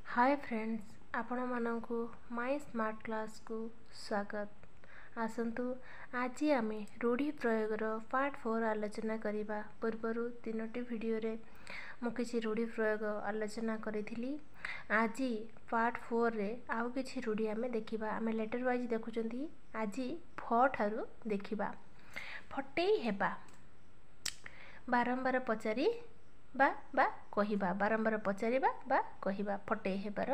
Hi friends, आपण मानकु my smart class को स्वागत। आसंतु आज आम रूढ़ी प्रयोगर पार्ट 4 आलोचना करने पूर्वर तीनोटी वीडियो रे मु किसी रूढ़ी प्रयोग आलोचना करी। आज पार्ट 4 रे आउ किसी रूढ़ी आम देखा। आम लेटर वाइज देखुं। आज फ ठारू देखा फटेई हेबा बारंबार पचारि बा कहिबा बारंबार पचारिबा बा कहिबा फटेई हेबार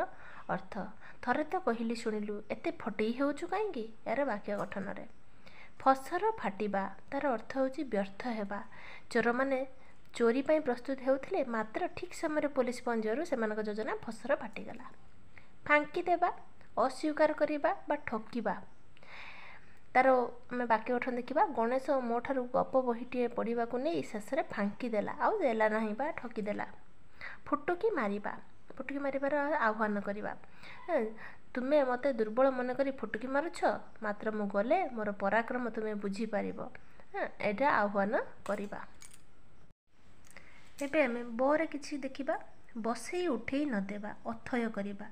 अर्थ। थरे तो कहली शुणिलु एते फटेई हेउछु काहेकि यार वाक्य गठन रे। फसर फाटिबा तार अर्थ होची व्यर्थ हेबा। चोर माने चोरी पाई प्रस्तुत हेउथिले मात्र ठीक समय पुलिस पहुंचरू सेमानक योजना फसर फाटिगला। फांकी देबा अस्वीकार करिबा बा ठकिबा। तार आम वाक्य गठन देखा। गणेश मो ठारू गप बहीटे पढ़ा नहीं शेष में फांकी देला आउ देला नहीं बा ठकीदेला। फुटुकी मारिबा फुटुकी मारिबार आह्वान करवा। तुम्हें मते दुर्बल मनक फुटुकी मारुछ मात्र मु गले मोर पराक्रम तुम्हें बुझीपार एटा आह्वान करवा। एबे आम बर किछि देखिबा। बसई उठेई नदेबा अथय करवा।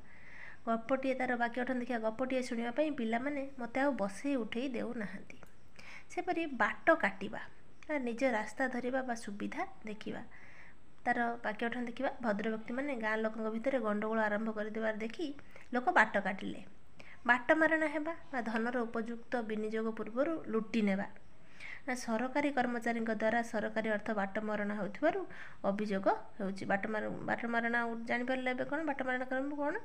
गपटे तार वाक्य गठन देखा। गपटे शुणापी पिलाने मत आ बसई उठे देना। सेपरी बाट काटिबा निज रास्ता धरिबा बा सुविधा देखिबा। तार वाक्य गठन देखा। भद्र व्यक्ति माने गाँ लोकों भितर गंडगोल आरंभ कर देखी लोक बाट काटिले। बाट मारणा हेबा बा धनर उपयुक्त विनियोग पूर्वर लुटि नेबा। सरकारी कर्मचारी द्वारा सरकारी अर्थ बाट मरणा होथिबारु अभियोग होउची। बाट मारणा जानि परले कौन बाट मारणा कर्म कौन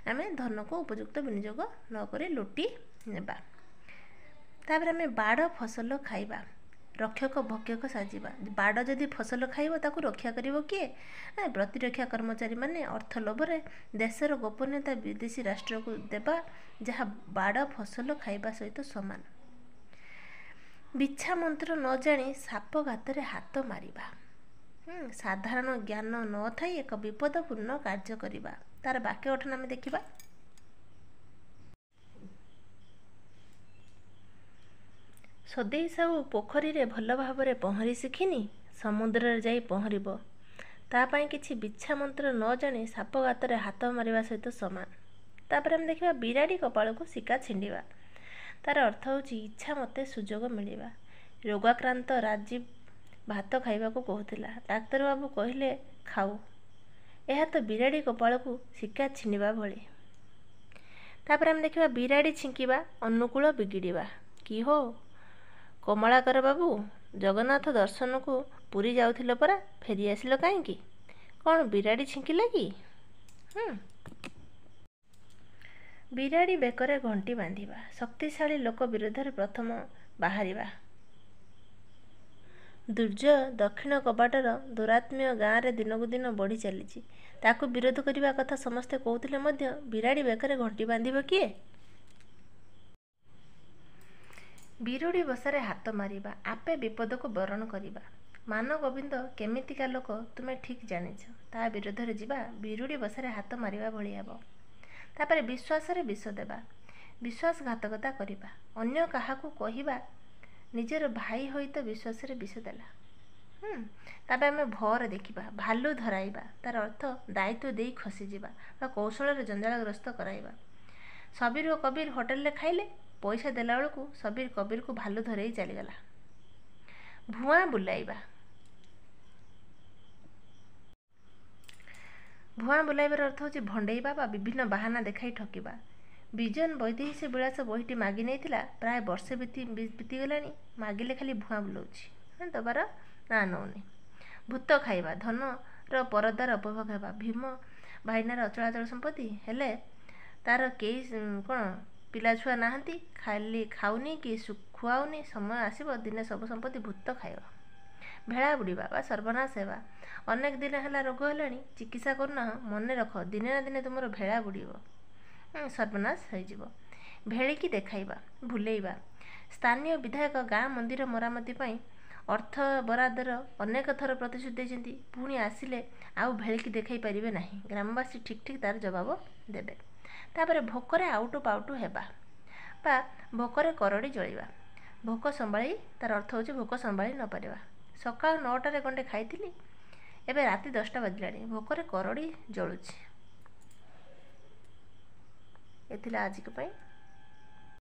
आम धन को उपयुक्त विनियोग नक लुटि नेबा। तापर आम बाड़ फसल खाइबा रक्षक भक्षक साजिबा। बाड़ जदि फसल खाइब ताकू रक्षा करिवो किए? प्रतिरक्षा कर्मचारी माने अर्थ लोभरे देशर गोपनीयता विदेशी राष्ट्र को देबा जहाँ बाड़ फसल खाइबा सहित समान। बिछा मंत्र न जानी साप गाତରେ हाथ मारिबा। साधारण ज्ञान न थाई एक विपदपूर्ण कार्य करिबा। तार वाक्य गठन आम देखिबा। सदेई साहू पोखरी रे भल भावरे पहरी शिखिनी समुद्र रे जाई पहरिबो ता पई किछि बिछा मंत्र न जानी साप गाତରେ हाथ मारिबा सहित समान। तापर आम देखिबा बिराड़ी कपाल को शिका छिंडिबा। तार अर्थ होची इच्छा मते सुजोग मिलिबा। रोगाक्रांत राजीव भात खाइबा को कहूतिला। डाक्तर बाबू कहले खाऊ। यह तो बिराड़ी कपाल को शिका छिनिबा भली। तापर आम देखिबा बिराड़ी छिंकिबा अनुकूल बिगिड़िबा। कि हो कमलाकर बाबू जगन्नाथ दर्शन को पुरी जाउथिल परा फेरी आसिल काहेकि? कौन बिराड़ी छिंकिला कि? बिराड़ी बेकरे घंटी बांधिबा। शक्तिशाली लोक विरोध में प्रथम बाहरिबा। दुर्जय दक्षिण कबाटर दुरात्म्य गाँव में दिनकू दिन बढ़ी चली ताकू विरोध करने कथा समस्ते कहते मध्य बिराड़ी बेकरे घंटी बांधिब किए? बिरुड़ी बसारे हाथ मारिबा आपे विपद को बरण करिबा। मान गोविंद केमितिका लोक तुमे ठीक जानिछ ता विरोध रे जिबा बिरुड़ी बसारे हाथ मारिबा भली हेबो। तापर विश्वास रे विष देबा विश्वासघातकता करिबा। अन्य काहाकू कहिबा निजर भाई होई तो विश्वास रे विष देला। तापर आमे भर देखिबा भालू धराइबा। तार अर्थ दायित्व देई खसी जिबा बा कौशल रे जंजालग्रस्त कराइबा। सबीर और कबीर होटल रे खाइले पैसा देला बेलू सबीर कबीर को भालू धरई चलीगला। भुआं बुलाइबा भुआं बुलाइबार अर्थ होची भंडेइबा बा विभिन्न बहाना देखाई ठकिबा। विजन वैदेही विलास बहीटी मागि नहीं प्राय वर्षे बीतीगलानी मागिले खाली भुआं बुलाउछि दबार ना नौनी। भूत खाइबा धन र परदार उपभोग हेबा। भीम भाईनार अचलाचल संपत्ति हेले तार कई कौन पिला छुआ नाहंती खाली खाऊनी कि खुआउनी समय आसीब दिने सब संपत्ति भूत खाइबा। भेड़ा बुड़ीबा बा सर्वनाश हेबा। अनेक दिन है रोग है चिकित्सा करना मन रख दिने ना दिने तुम भेड़ा बुड़ीब सर्वनाश हो। भेड़िकी देखाइबा भूलेइबा। स्थानीय विधायक गाँ मंदिर मरामती पाई अर्थ बरादर अनेक थर प्रतिश्रुति देते पुणी आसिले आउ भेड़िकी देखाई पारे ना। ग्रामवासी ठीक ठीक तार जवाब देबे। तापर भोकरे आउटु पाउटु हेबा बा भोकरे करड़ी जलिबा। भोक संभाली तार अर्थ होची भोक संभाली न पारिबा। सकाळ 9टारे गंडे खाइथिली एबे राति 10टा बाजिलाणी भोकरे करड़ी जलुछि। ଏଥିଲା ଆଜିକ ପାଇଁ।